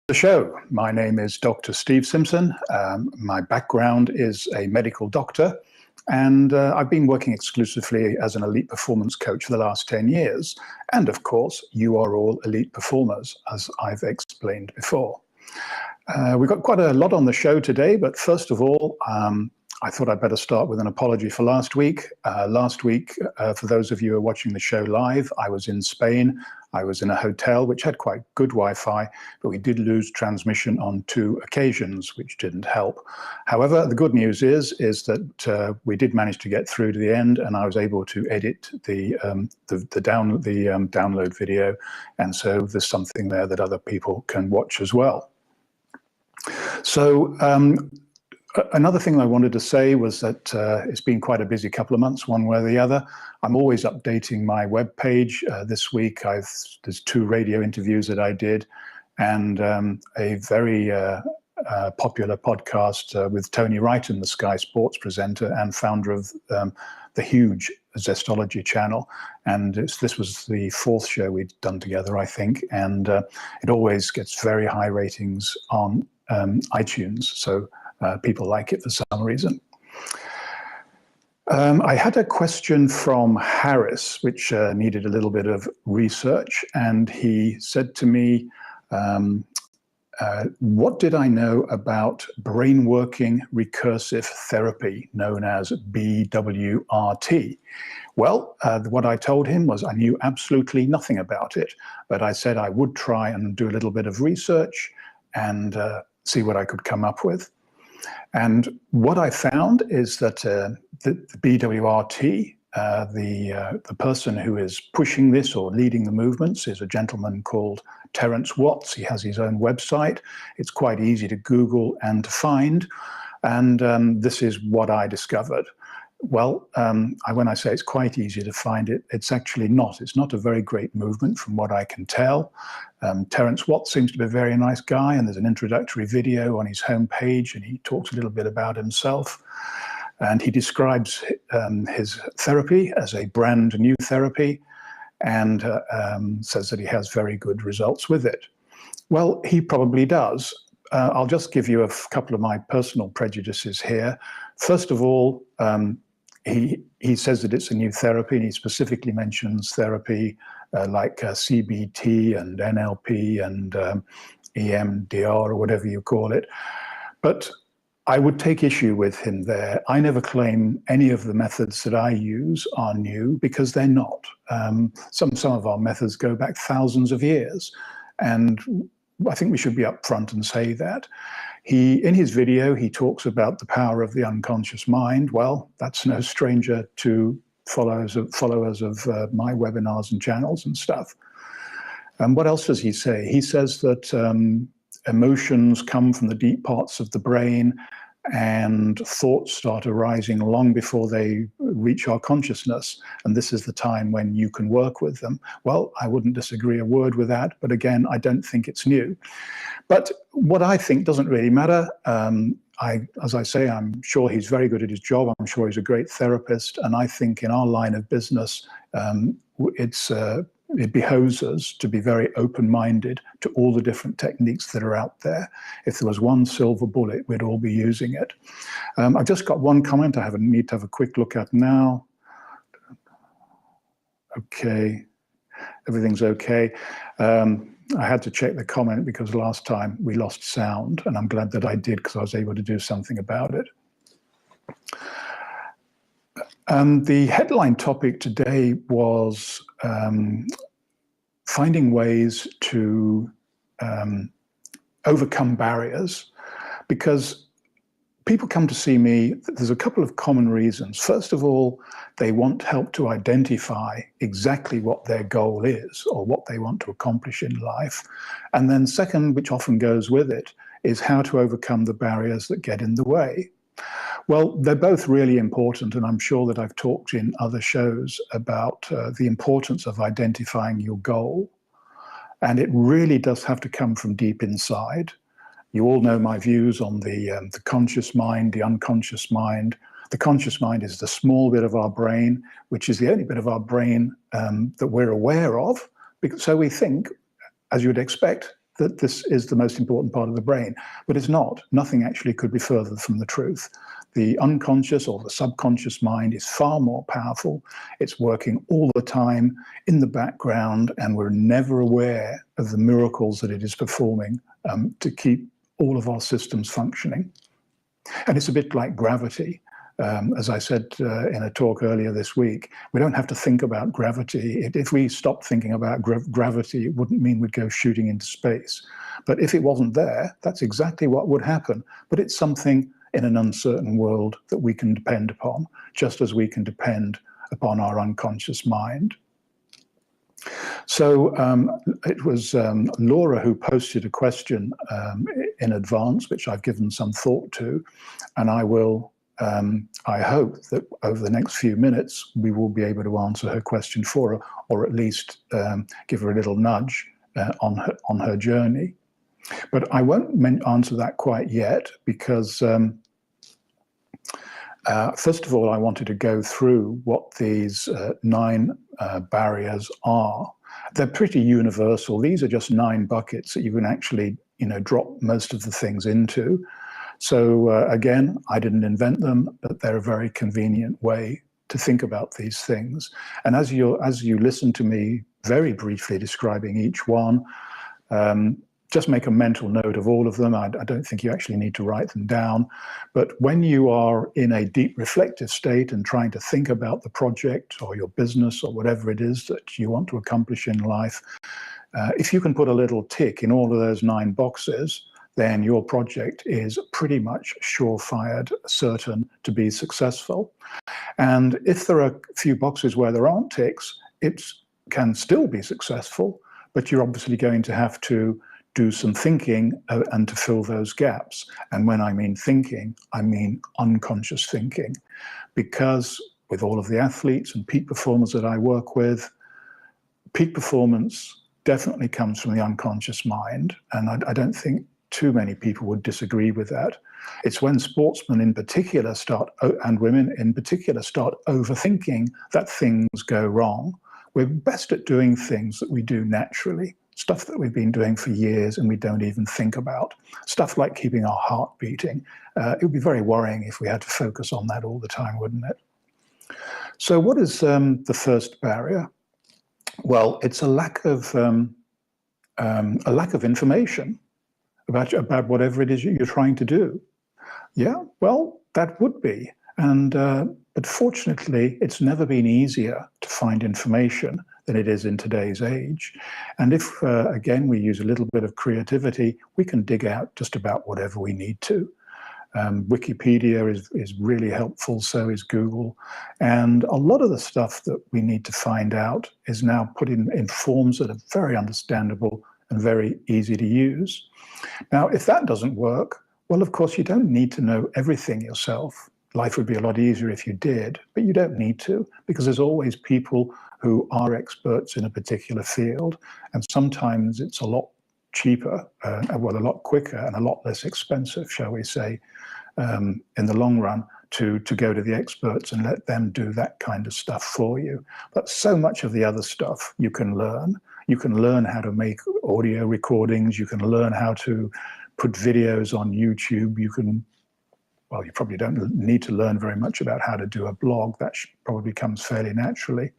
The show. My name is Dr. Steve Simpson. My background is a medical doctor, and I've been working exclusively as an elite performance coach for the last 10 years. And of course, you are all elite performers, as I've explained before. We've got quite a lot on the show today, but first of all, I thought I'd better start with an apology for last week. For those of you who are watching the show live, I was in Spain. I was in a hotel which had quite good Wi-Fi, but we did lose transmission on 2 occasions, which didn't help. However, the good news is that we did manage to get through to the end, and I was able to edit the download video, and so there's something there that other people can watch as well. So another thing I wanted to say was that it's been quite a busy couple of months, one way or the other. I'm always updating my webpage. This week, there's 2 radio interviews that I did, and a very popular podcast with Tony Wrighton, the Sky Sports presenter and founder of the huge Zestology channel. And this was the 4th show we'd done together, I think, and it always gets very high ratings on iTunes. So people like it for some reason. I had a question from Harris, which needed a little bit of research, and he said to me, what did I know about brainworking recursive therapy, known as BWRT? Well, what I told him was I knew absolutely nothing about it, but I said I would try and do a little bit of research and see what I could come up with. And what I found is that the BWRT, the person who is pushing this or leading the movements, is a gentleman called Terence Watts. He has his own website. It's quite easy to Google and to find. And this is what I discovered. Well, when I say it's quite easy to find it, it's actually not. It's not a very great movement from what I can tell. Terence Watts seems to be a very nice guy, and there's an introductory video on his homepage, and he talks a little bit about himself. And he describes his therapy as a brand new therapy, and says that he has very good results with it. Well, he probably does. I'll just give you a couple of my personal prejudices here. First of all, he says that it's a new therapy, and he specifically mentions therapy like CBT and NLP and EMDR or whatever you call it. But I would take issue with him there. I never claim any of the methods that I use are new, because they're not. Some of our methods go back thousands of years, and I think we should be upfront and say that. In his video, he talks about the power of the unconscious mind. Well, that's no stranger to followers of my webinars and channels and stuff. And what else does he say? He says that emotions come from the deep parts of the brain, and thoughts start arising long before they reach our consciousness. And this is the time when you can work with them. Well, I wouldn't disagree a word with that. But again, I don't think it's new. But what I think doesn't really matter. As I say, I'm sure he's very good at his job. I'm sure he's a great therapist. And I think in our line of business, it behoves us to be very open-minded to all the different techniques that are out there. If there was one silver bullet, we'd all be using it. I've just got one comment I need to have a quick look at now. Okay, everything's okay. I had to check the comment because last time we lost sound, and I'm glad that I did, because I was able to do something about it. The headline topic today was finding ways to overcome barriers, because people come to see me. There's a couple of common reasons. First of all, they want help to identify exactly what their goal is or what they want to accomplish in life. And then second, which often goes with it, is how to overcome the barriers that get in the way. Well, they're both really important, and I'm sure that I've talked in other shows about the importance of identifying your goal. And it really does have to come from deep inside. You all know my views on the conscious mind, the unconscious mind. The conscious mind is the small bit of our brain, which is the only bit of our brain that we're aware of. So we think, as you would expect, that this is the most important part of the brain, but it's not. Nothing actually could be further from the truth. The unconscious or the subconscious mind is far more powerful. It's working all the time in the background, and we're never aware of the miracles that it is performing to keep all of our systems functioning. And it's a bit like gravity. As I said in a talk earlier this week, we don't have to think about gravity. If we stopped thinking about gravity, it wouldn't mean we'd go shooting into space. But if it wasn't there, that's exactly what would happen. But it's something in an uncertain world that we can depend upon, just as we can depend upon our unconscious mind. So it was Laura who posted a question in advance, which I've given some thought to, and I will, I hope that over the next few minutes, we will be able to answer her question for her, or at least give her a little nudge on her journey. But I won't answer that quite yet, because first of all, I wanted to go through what these 9 barriers are. They're pretty universal. These are just 9 buckets that you can actually, drop most of the things into. So again, I didn't invent them, but they're a very convenient way to think about these things. And as you listen to me very briefly describing each one, just make a mental note of all of them. I don't think you actually need to write them down. But when you are in a deep reflective state and trying to think about the project or your business or whatever it is that you want to accomplish in life, if you can put a little tick in all of those 9 boxes, then your project is pretty much surefire, certain to be successful. And if there are a few boxes where there aren't ticks, it can still be successful, but you're obviously going to have to do some thinking and to fill those gaps. And when I mean thinking, I mean unconscious thinking, because with all of the athletes and peak performers that I work with, peak performance definitely comes from the unconscious mind. And I don't think too many people would disagree with that. It's when sportsmen in particular and women in particular start overthinking that things go wrong. We're best at doing things that we do naturally, stuff that we've been doing for years and we don't even think about. Stuff like keeping our heart beating. It would be very worrying if we had to focus on that all the time, wouldn't it? So what is the first barrier? Well, it's a lack of information about whatever it is you're trying to do. Yeah, well, that would be. And but fortunately, it's never been easier to find information than it is in today's age. And if, again, we use a little bit of creativity, we can dig out just about whatever we need to. Wikipedia is really helpful, so is Google. And a lot of the stuff that we need to find out is now put in forms that are very understandable and very easy to use. Now, if that doesn't work, well, of course, you don't need to know everything yourself. Life would be a lot easier if you did, but you don't need to, because there's always people who are experts in a particular field, and sometimes it's a lot cheaper, well, a lot quicker and a lot less expensive, shall we say, in the long run, to go to the experts and let them do that kind of stuff for you. But so much of the other stuff you can learn. You can learn how to make audio recordings. You can learn how to put videos on YouTube. You can, well, you probably don't need to learn very much about how to do a blog. That probably comes fairly naturally.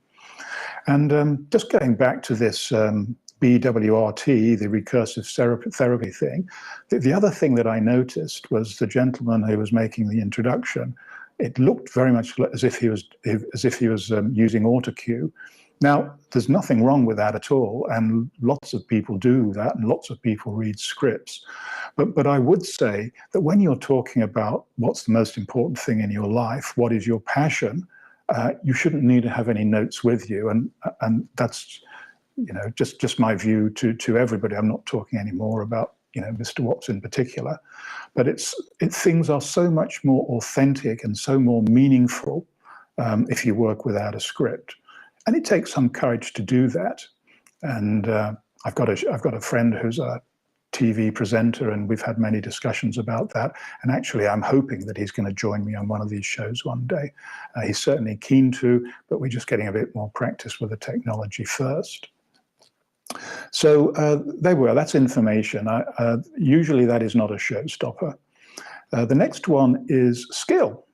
And just going back to this BWRT, the recursive therapy thing, the other thing that I noticed was the gentleman who was making the introduction. It looked very much as if he was using autocue. Now, there's nothing wrong with that at all, and lots of people do that, and lots of people read scripts. But I would say that when you're talking about what's the most important thing in your life, what is your passion, you shouldn't need to have any notes with you, and that's, just my view to everybody. I'm not talking anymore about Mr. Watts in particular, but things are so much more authentic and so more meaningful if you work without a script. And it takes some courage to do that. And I've got a friend who's a TV presenter, and we've had many discussions about that. And actually, I'm hoping that he's going to join me on one of these shows one day. He's certainly keen to, but we're just getting a bit more practice with the technology first. So there we are. That's information. Usually that is not a showstopper. The next one is skill.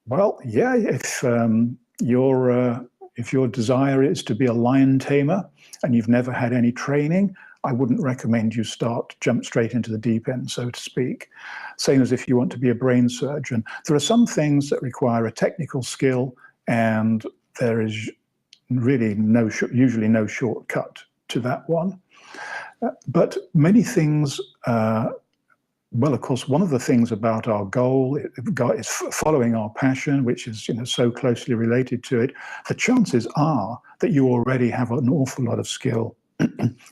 Well, yeah, if your desire is to be a lion tamer and you've never had any training, I wouldn't recommend you jump straight into the deep end, so to speak. Same as if you want to be a brain surgeon. There are some things that require a technical skill, and there is really usually no shortcut to that one. But many things, well, of course, one of the things about our goal is following our passion, which is so closely related to it. The chances are that you already have an awful lot of skill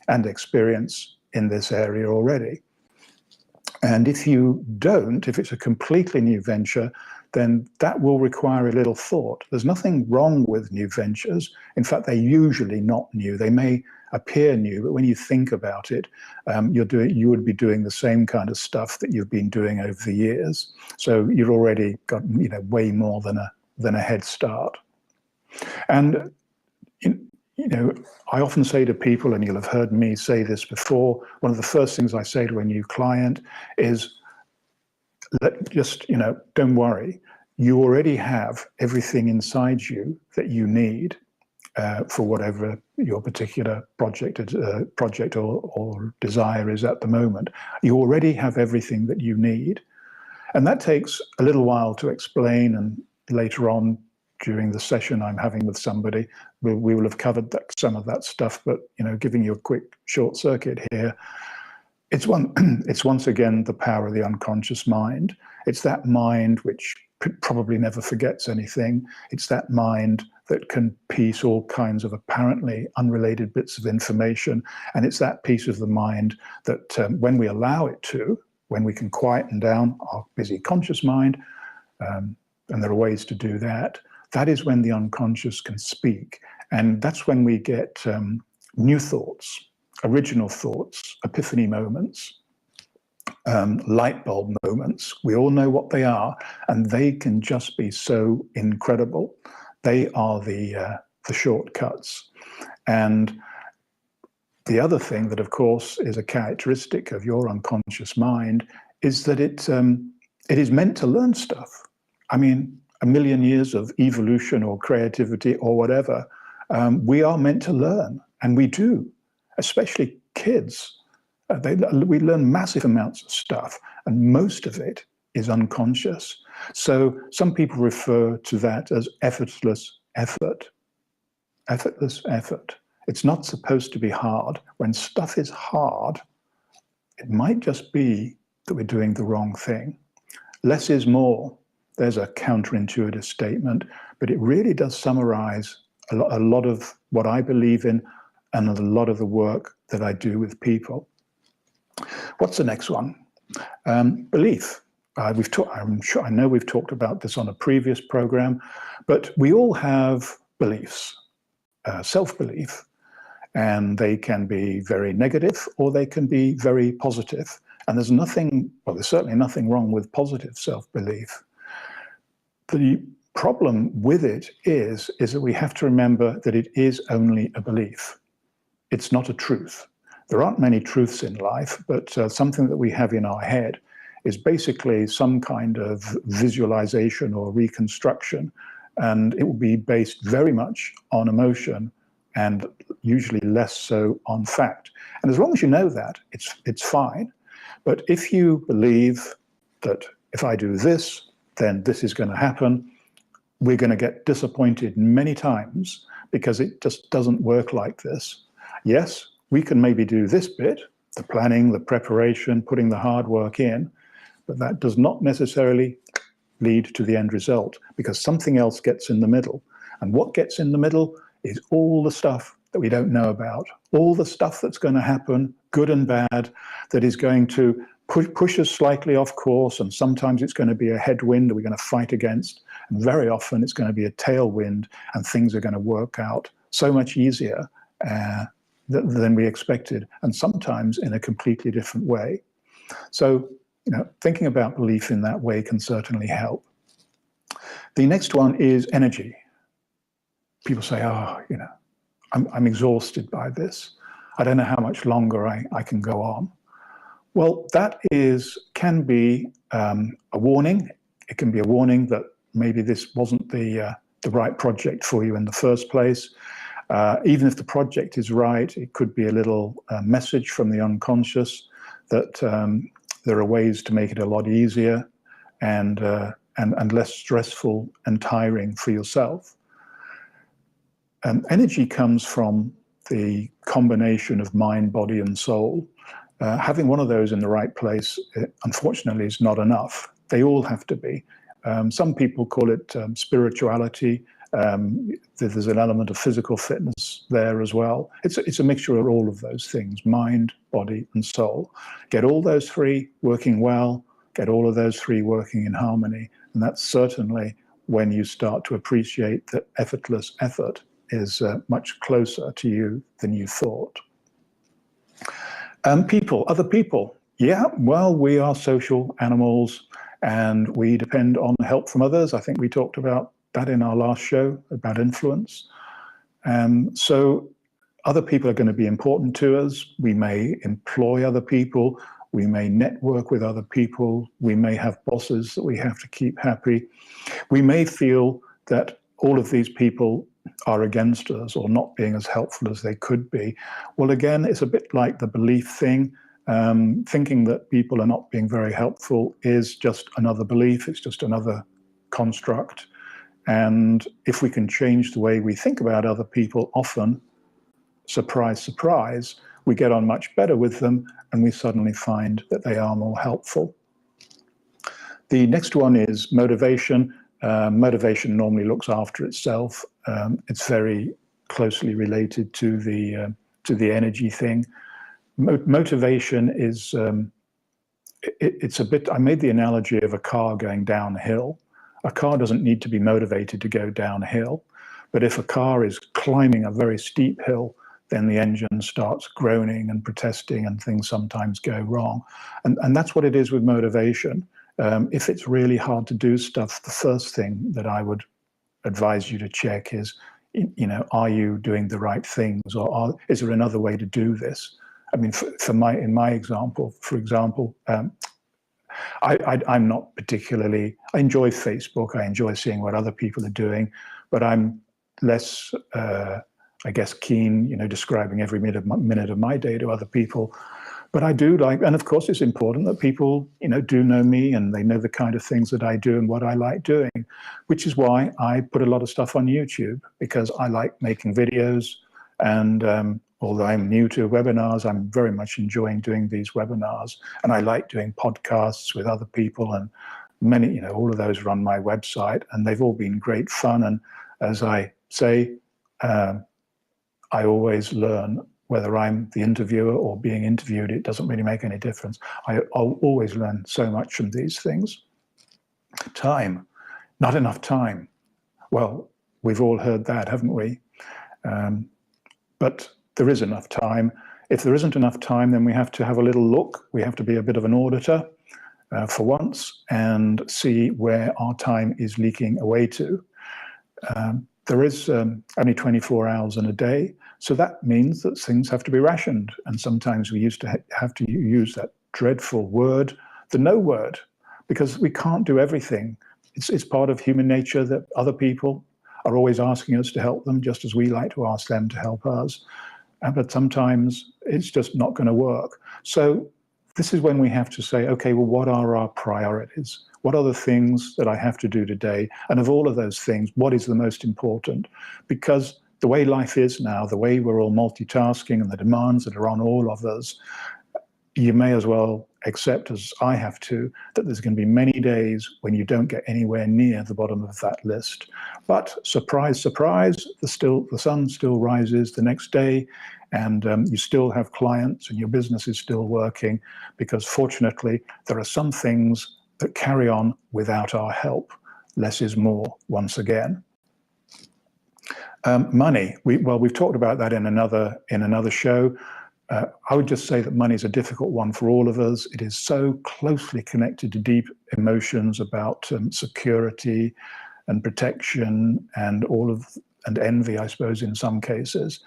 and experience in this area already. And if you don't, if it's a completely new venture, then that will require a little thought. There's nothing wrong with new ventures. In fact, they're usually not new. They may appear new, but when you think about it, you would be doing the same kind of stuff that you've been doing over the years. So you've already got way more than a head start. And I often say to people, and you'll have heard me say this before, one of the first things I say to a new client is, don't worry. You already have everything inside you that you need for whatever your particular project or desire is at the moment. You already have everything that you need. And that takes a little while to explain, and later on during the session I'm having with somebody, we will have covered some of that stuff, but giving you a quick short circuit here, it's once again the power of the unconscious mind. It's that mind which probably never forgets anything. It's that mind that can piece all kinds of apparently unrelated bits of information. And it's that piece of the mind that when we allow it to, when we can quieten down our busy conscious mind, and there are ways to do that, that is when the unconscious can speak. And that's when we get new thoughts, original thoughts, epiphany moments, light bulb moments. We all know what they are, and they can just be so incredible. They are the shortcuts. And the other thing that, of course, is a characteristic of your unconscious mind is that it is meant to learn stuff. I mean, a million years of evolution or creativity or whatever, we are meant to learn, and we do, especially kids. We learn massive amounts of stuff, and most of it is unconscious. So some people refer to that as effortless effort. Effortless effort. It's not supposed to be hard. When stuff is hard, it might just be that we're doing the wrong thing. Less is more. There's a counterintuitive statement, but it really does summarize a lot of what I believe in and a lot of the work that I do with people. What's the next one? Belief. I know we've talked about this on a previous program, but we all have beliefs, self-belief, and they can be very negative or they can be very positive. And there's certainly nothing wrong with positive self-belief. The problem with it is that we have to remember that it is only a belief. It's not a truth. There aren't many truths in life, but something that we have in our head is basically some kind of visualization or reconstruction, and it will be based very much on emotion and usually less so on fact. And as long as you know that, it's fine. But if you believe that if I do this, then this is going to happen, we're going to get disappointed many times because it just doesn't work like this. Yes, we can maybe do this bit, the planning, the preparation, putting the hard work in, but that does not necessarily lead to the end result because something else gets in the middle. And what gets in the middle is all the stuff that we don't know about, all the stuff that's going to happen, good and bad, that is going to push us slightly off course, and sometimes it's going to be a headwind that we're going to fight against, and very often it's going to be a tailwind, and things are going to work out so much easier than we expected, and sometimes in a completely different way. So, thinking about belief in that way can certainly help. The next one is energy. People say, I'm exhausted by this. I don't know how much longer I can go on. Well, that can be a warning. It can be a warning that maybe this wasn't the right project for you in the first place. Even if the project is right, it could be a little message from the unconscious that there are ways to make it a lot easier and less stressful and tiring for yourself. Energy comes from the combination of mind, body, and soul. Having one of those in the right place, unfortunately, is not enough. They all have to be. Some people call it spirituality. There's an element of physical fitness there as well. It's a mixture of all of those things, mind, body, and soul. Get all those three working well, get all of those three working in harmony. And that's certainly when you start to appreciate that effortless effort is much closer to you than you thought. Other people. Yeah, well, we are social animals and we depend on help from others. I think we talked about that in our last show about influence. So other people are going to be important to us. We may employ other people. We may network with other people. We may have bosses that we have to keep happy. We may feel that all of these people are against us or not being as helpful as they could be. Well, again, it's a bit like the belief thing. Thinking that people are not being very helpful is just another belief. It's just another construct. And if we can change the way we think about other people, often, surprise, surprise, we get on much better with them and we suddenly find that they are more helpful. The next one is motivation. Motivation normally looks after itself. It's very closely related to the energy thing. Motivation is, it's a bit, I made the analogy of a car going downhill. A car doesn't need to be motivated to go downhill, but if a car is climbing a very steep hill, then the engine starts groaning and protesting and things sometimes go wrong. And that's what it is with motivation. If it's really hard to do stuff, the first thing that I would advise you to check is, are you doing the right things, or is there another way to do this? I mean, in my example, for example, I'm not particularly, I enjoy Facebook, I enjoy seeing what other people are doing, but I'm less, I guess, keen, describing every minute of my day to other people. But I do like, and of course it's important that people, do know me and they know the kind of things that I do and what I like doing, which is why I put a lot of stuff on YouTube, because I like making videos. And although I'm new to webinars, I'm very much enjoying doing these webinars. And I like doing podcasts with other people, and many, all of those run my website, and they've all been great fun. And as I say, I always learn. Whether I'm the interviewer or being interviewed, it doesn't really make any difference. I'll always learn so much from these things. Time, not enough time. Well, we've all heard that, haven't we? But there is enough time. If there isn't enough time, then we have to have a little look. We have to be a bit of an auditor for once and see where our time is leaking away to. There is only 24 hours in a day. So that means that things have to be rationed. And sometimes we used to have to use that dreadful word, the no word, because we can't do everything. It's part of human nature that other people are always asking us to help them, just as we like to ask them to help us. But sometimes it's just not going to work. So this is when we have to say, okay, well, what are our priorities? What are the things that I have to do today? And of all of those things, what is the most important? Because the way life is now, the way we're all multitasking and the demands that are on all of us, you may as well accept, as I have to, that there's going to be many days when you don't get anywhere near the bottom of that list. But surprise, surprise, the sun still rises the next day, and you still have clients and your business is still working, because fortunately there are some things that carry on without our help. Less is more, once again. Money. We've talked about that in another show. I would just say that money is a difficult one for all of us. It is so closely connected to deep emotions about security and protection and all of and envy, I suppose, in some cases,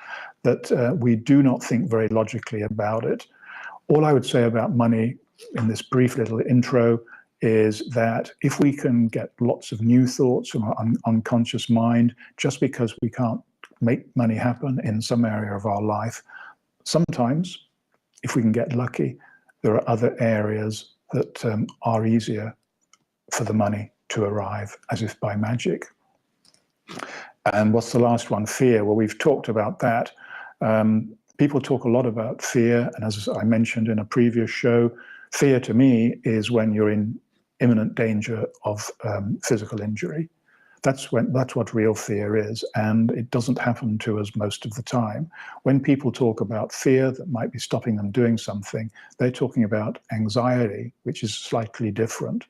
that we do not think very logically about it. All I would say about money in this brief little intro is that if we can get lots of new thoughts from our unconscious mind, just because we can't make money happen in some area of our life, sometimes, if we can get lucky, there are other areas that are easier for the money to arrive, as if by magic. And what's the last one? Fear. Well, we've talked about that. People talk a lot about fear, and as I mentioned in a previous show, fear to me is when you're in imminent danger of physical injury. That's what real fear is, and it doesn't happen to us most of the time. When people talk about fear that might be stopping them doing something, they're talking about anxiety, which is slightly different.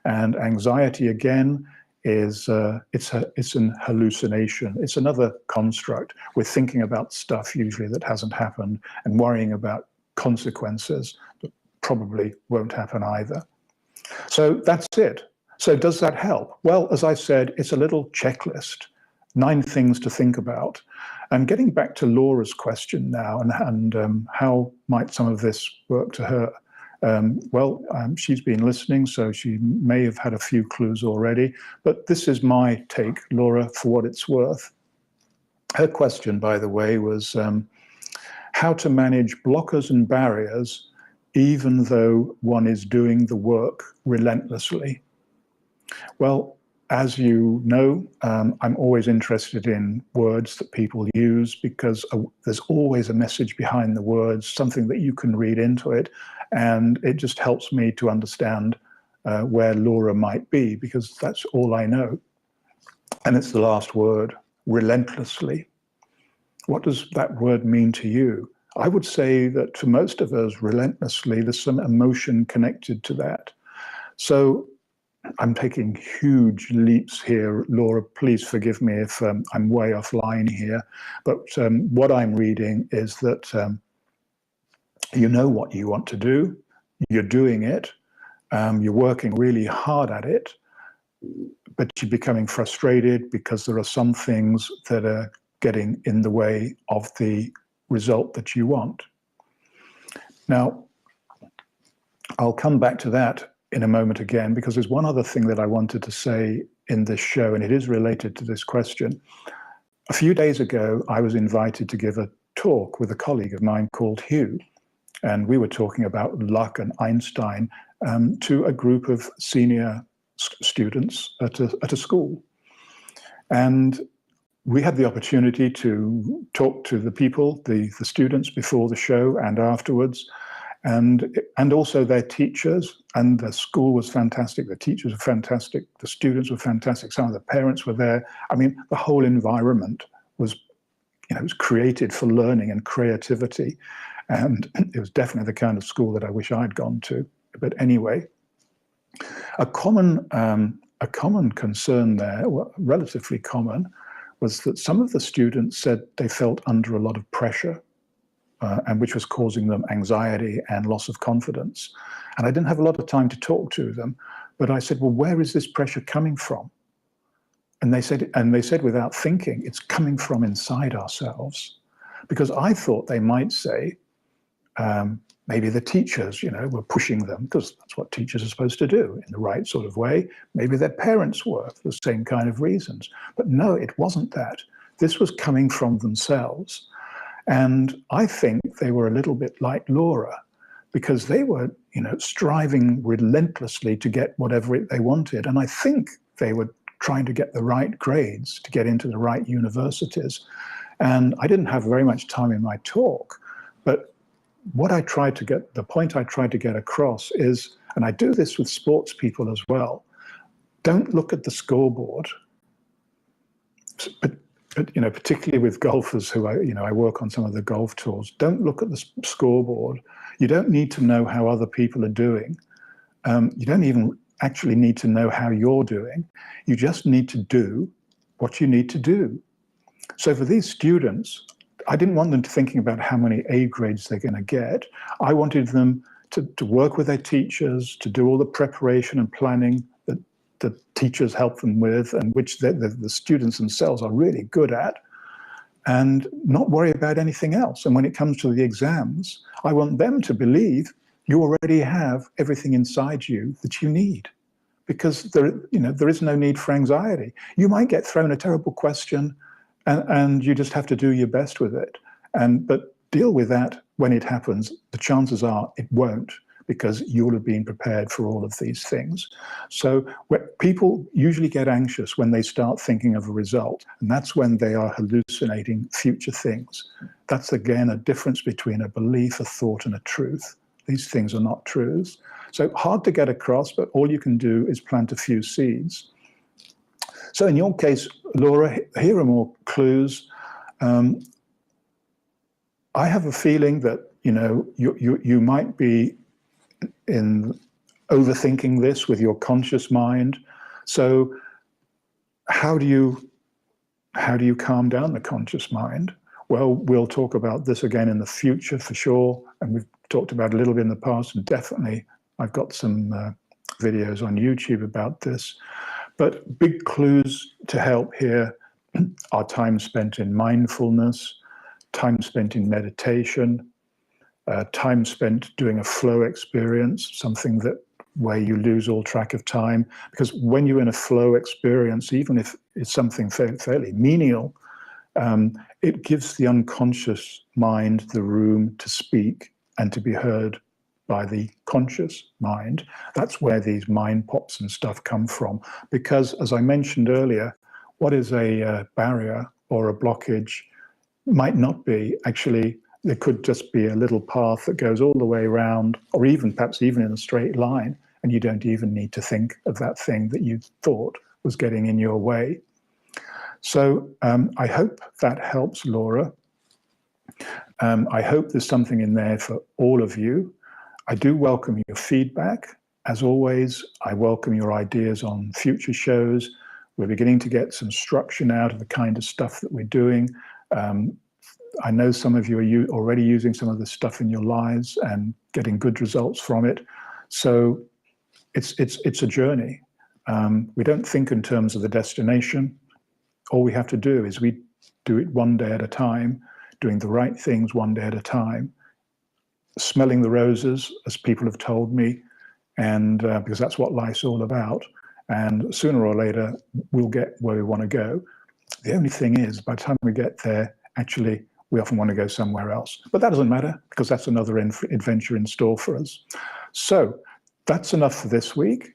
And anxiety, again, is it's an hallucination. It's another construct. We're thinking about stuff usually that hasn't happened and worrying about consequences that probably won't happen either. So that's it. So does that help? Well, as I said, it's a little checklist, 9 things to think about. And getting back to Laura's question now, and how might some of this work to her? She's been listening, so she may have had a few clues already, but this is my take, Laura, for what it's worth. Her question, by the way, was how to manage blockers and barriers even though one is doing the work relentlessly. Well, as you know, I'm always interested in words that people use because there's always a message behind the words, something that you can read into it, and it just helps me to understand where Laura might be, because that's all I know. And it's the last word, relentlessly. What does that word mean to you? I would say that for most of us, relentlessly, there's some emotion connected to that. So I'm taking huge leaps here, Laura. Please forgive me if I'm way offline here. But what I'm reading is that you know what you want to do, you're doing it, you're working really hard at it, but you're becoming frustrated because there are some things that are getting in the way of the result that you want. Now, I'll come back to that in a moment again, because there's one other thing that I wanted to say in this show, and it is related to this question. A few days ago, I was invited to give a talk with a colleague of mine called Hugh, and we were talking about luck and Einstein to a group of senior students at a school. And we had the opportunity to talk to the people, the students, before the show and afterwards, and also their teachers. And the school was fantastic, the teachers were fantastic, the students were fantastic, some of the parents were there. I mean, the whole environment was, it was created for learning and creativity. And it was definitely the kind of school that I wish I'd gone to. But anyway, a common concern there, well, relatively common, was that some of the students said they felt under a lot of pressure, and which was causing them anxiety and loss of confidence. And I didn't have a lot of time to talk to them, but I said, well, where is this pressure coming from? And they said without thinking, it's coming from inside ourselves. Because I thought they might say, maybe the teachers, were pushing them, because that's what teachers are supposed to do in the right sort of way. Maybe their parents were for the same kind of reasons. But no, it wasn't that. This was coming from themselves. And I think they were a little bit like Laura, because they were, striving relentlessly to get whatever they wanted. And I think they were trying to get the right grades to get into the right universities. And I didn't have very much time in my talk, but the point I tried to get across is, and I do this with sports people as well, don't look at the scoreboard. But particularly with golfers who I work on some of the golf tours, don't look at the scoreboard. You don't need to know how other people are doing. You don't even actually need to know how you're doing. You just need to do what you need to do. So for these students, I didn't want them thinking about how many A grades they're going to get. I wanted them to work with their teachers, to do all the preparation and planning that the teachers help them with, and which the students themselves are really good at, and not worry about anything else. And when it comes to the exams, I want them to believe you already have everything inside you that you need, because there is no need for anxiety. You might get thrown a terrible question, and you just have to do your best with it. But deal with that when it happens. The chances are it won't, because you'll have been prepared for all of these things. So people usually get anxious when they start thinking of a result, and that's when they are hallucinating future things. That's, again, a difference between a belief, a thought, and a truth. These things are not truths. So hard to get across, but all you can do is plant a few seeds. So in your case, Laura, here are more clues. I have a feeling that you might be in overthinking this with your conscious mind. So how do you calm down the conscious mind? Well, we'll talk about this again in the future for sure, and we've talked about it a little bit in the past, and definitely I've got some videos on YouTube about this. But big clues to help here are time spent in mindfulness, time spent in meditation, time spent doing a flow experience, something where you lose all track of time. Because when you're in a flow experience, even if it's something fairly menial, it gives the unconscious mind the room to speak and to be heard by the conscious mind. That's where these mind pops and stuff come from. Because, as I mentioned earlier, what is a barrier or a blockage might not be. Actually, there could just be a little path that goes all the way around, or perhaps even in a straight line, and you don't even need to think of that thing that you thought was getting in your way. So I hope that helps, Laura. I hope there's something in there for all of you. I do welcome your feedback. As always, I welcome your ideas on future shows. We're beginning to get some structure now to the kind of stuff that we're doing. I know some of you are already using some of this stuff in your lives and getting good results from it. So it's a journey. We don't think in terms of the destination. All we have to do is we do it one day at a time, doing the right things one day at a time, smelling the roses, as people have told me, and because that's what life's all about. And sooner or later, we'll get where we want to go. The only thing is, by the time we get there, actually, we often want to go somewhere else. But that doesn't matter, because that's another adventure in store for us. So that's enough for this week.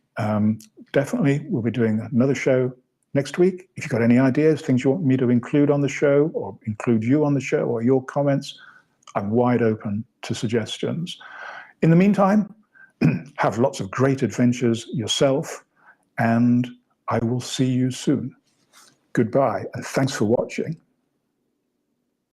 Definitely, we'll be doing another show next week. If you've got any ideas, things you want me to include on the show, or include you on the show, or your comments, I'm wide open to suggestions. In the meantime, have lots of great adventures yourself, and I will see you soon. Goodbye, and thanks for watching.